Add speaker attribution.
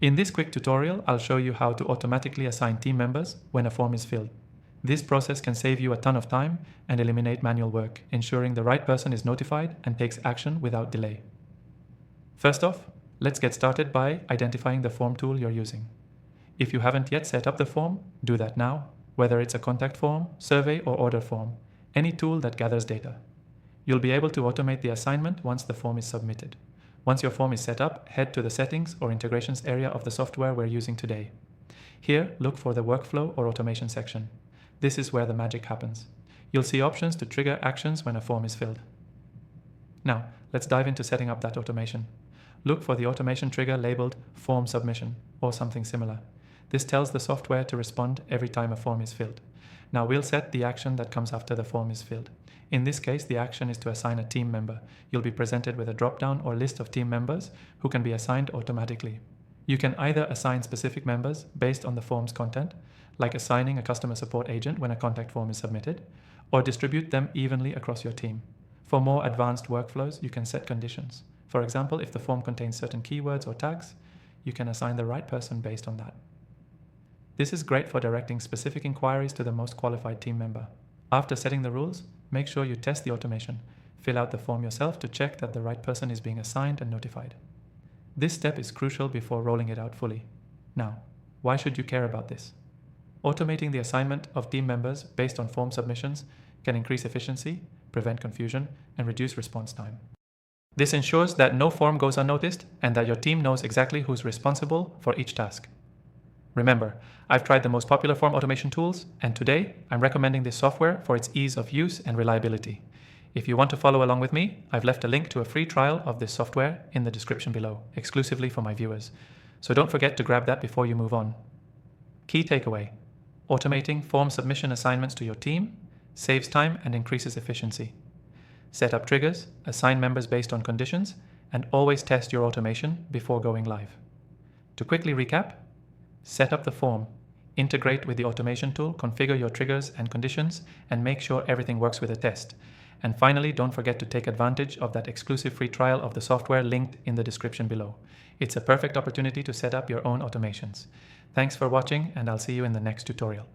Speaker 1: In this quick tutorial, I'll show you how to automatically assign team members when a form is filled. This process can save you a ton of time and eliminate manual work, ensuring the right person is notified and takes action without delay. First off, let's get started by identifying the form tool you're using. If you haven't yet set up the form, do that now, whether it's a contact form, survey, or order form, any tool that gathers data. You'll be able to automate the assignment once the form is submitted. Once your form is set up, head to the Settings or Integrations area of the software we're using today. Here, look for the Workflow or Automation section. This is where the magic happens. You'll see options to trigger actions when a form is filled. Now, let's dive into setting up that automation. Look for the automation trigger labeled Form Submission or something similar. This tells the software to respond every time a form is filled. Now we'll set the action that comes after the form is filled. In this case, the action is to assign a team member. You'll be presented with a drop-down or list of team members who can be assigned automatically. You can either assign specific members based on the form's content, like assigning a customer support agent when a contact form is submitted, or distribute them evenly across your team. For more advanced workflows, you can set conditions. For example, if the form contains certain keywords or tags, you can assign the right person based on that. This is great for directing specific inquiries to the most qualified team member. After setting the rules, make sure you test the automation. Fill out the form yourself to check that the right person is being assigned and notified. This step is crucial before rolling it out fully. Now, why should you care about this? Automating the assignment of team members based on form submissions can increase efficiency, prevent confusion, and reduce response time. This ensures that no form goes unnoticed and that your team knows exactly who's responsible for each task. Remember, I've tried the most popular form automation tools, and today I'm recommending this software for its ease of use and reliability. If you want to follow along with me, I've left a link to a free trial of this software in the description below, exclusively for my viewers. So don't forget to grab that before you move on. Key takeaway: automating form submission assignments to your team saves time and increases efficiency. Set up triggers, assign members based on conditions, and always test your automation before going live. To quickly recap, set up the form, integrate with the automation tool, configure your triggers and conditions, and make sure everything works with a test. And finally, don't forget to take advantage of that exclusive free trial of the software linked in the description below. It's a perfect opportunity to set up your own automations. Thanks for watching, and I'll see you in the next tutorial.